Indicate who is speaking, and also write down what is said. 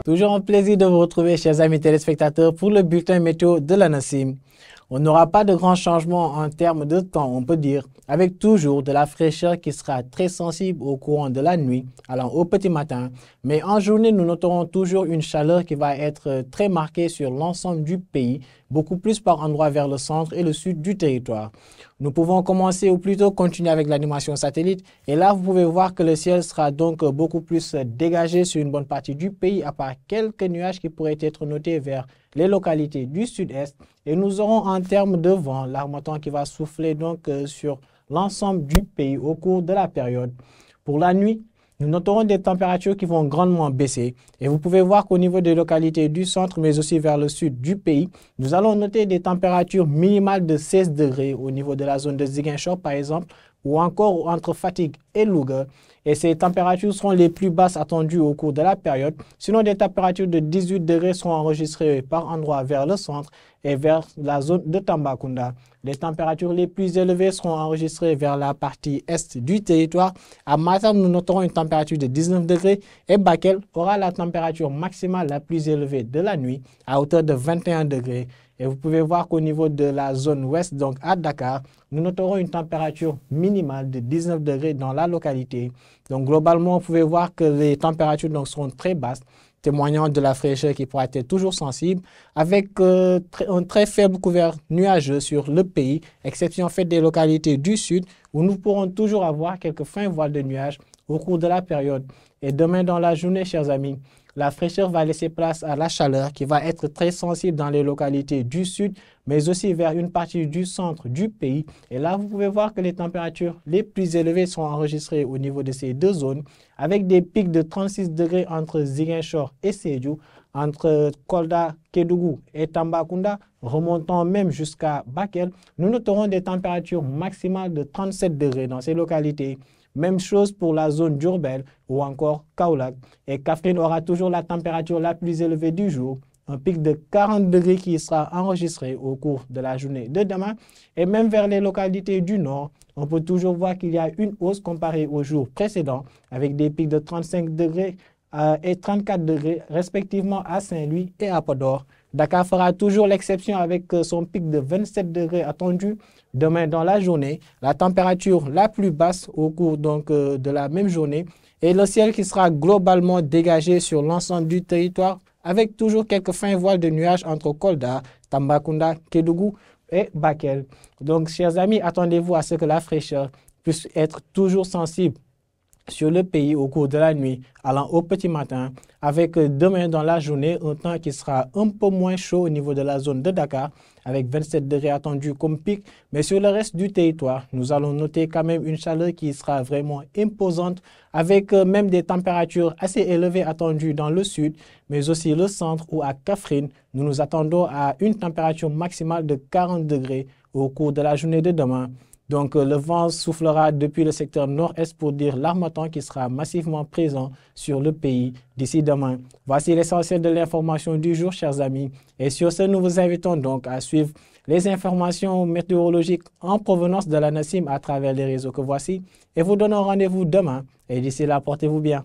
Speaker 1: Toujours un plaisir de vous retrouver, chers amis téléspectateurs, pour le bulletin météo de la NACIM. On n'aura pas de grands changements en termes de temps, on peut dire, avec toujours de la fraîcheur qui sera très sensible au courant de la nuit, allant au petit matin. Mais en journée, nous noterons toujours une chaleur qui va être très marquée sur l'ensemble du pays, beaucoup plus par endroits vers le centre et le sud du territoire. Nous pouvons commencer ou plutôt continuer avec l'animation satellite. Et là, vous pouvez voir que le ciel sera donc beaucoup plus dégagé sur une bonne partie du pays, à part quelques nuages qui pourraient être notés vers les localités du sud-est. Et nous aurons en termes de vent, l'harmattan qui va souffler donc sur l'ensemble du pays au cours de la période. Pour la nuit, nous noterons des températures qui vont grandement baisser. Et vous pouvez voir qu'au niveau des localités du centre, mais aussi vers le sud du pays, nous allons noter des températures minimales de 16 degrés au niveau de la zone de Ziguinchor, par exemple, ou encore entre Fatick et Louga. Et ces températures seront les plus basses attendues au cours de la période. Sinon, des températures de 18 degrés seront enregistrées par endroits vers le centre et vers la zone de Tambacounda. Les températures les plus élevées seront enregistrées vers la partie est du territoire. À Matam, nous noterons une température de 19 degrés et Bakel aura la température maximale la plus élevée de la nuit à hauteur de 21 degrés. Et vous pouvez voir qu'au niveau de la zone ouest, donc à Dakar, nous noterons une température minimale de 19 degrés dans la localité. Donc globalement, vous pouvez voir que les températures donc, seront très basses, témoignant de la fraîcheur qui pourra être toujours sensible, avec un très faible couvert nuageux sur le pays, exception faite des localités du sud, où nous pourrons toujours avoir quelques fins voiles de nuages au cours de la période. Et demain dans la journée, chers amis, la fraîcheur va laisser place à la chaleur qui va être très sensible dans les localités du sud, mais aussi vers une partie du centre du pays. Et là, vous pouvez voir que les températures les plus élevées sont enregistrées au niveau de ces deux zones, avec des pics de 36 degrés entre Ziguinchor et Sédhiou, entre Kolda, Kédougou et Tambacounda, remontant même jusqu'à Bakel. Nous noterons des températures maximales de 37 degrés dans ces localités. Même chose pour la zone d'Diourbel ou encore Kaolack. Et Kaffrine aura toujours la température la plus élevée du jour, un pic de 40 degrés qui sera enregistré au cours de la journée de demain. Et même vers les localités du nord, on peut toujours voir qu'il y a une hausse comparée aux jours précédents, avec des pics de 35 degrés et 34 degrés respectivement à Saint-Louis et à Podor. Dakar fera toujours l'exception avec son pic de 27 degrés attendu demain dans la journée. La température la plus basse au cours donc de la même journée et le ciel qui sera globalement dégagé sur l'ensemble du territoire avec toujours quelques fins voiles de nuages entre Kolda, Tambacounda, Kédougou et Bakel. Donc, chers amis, attendez-vous à ce que la fraîcheur puisse être toujours sensible sur le pays au cours de la nuit, allant au petit matin, avec demain dans la journée un temps qui sera un peu moins chaud au niveau de la zone de Dakar, avec 27 degrés attendus comme pic, mais sur le reste du territoire, nous allons noter quand même une chaleur qui sera vraiment imposante, avec même des températures assez élevées attendues dans le sud, mais aussi le centre ou à Kaffrine. Nous nous attendons à une température maximale de 40 degrés au cours de la journée de demain. Donc, le vent soufflera depuis le secteur nord-est pour dire l'harmattan qui sera massivement présent sur le pays d'ici demain. Voici l'essentiel de l'information du jour, chers amis. Et sur ce, nous vous invitons donc à suivre les informations météorologiques en provenance de la NACIM à travers les réseaux que voici. Et vous donnons rendez-vous demain. Et d'ici là, portez-vous bien.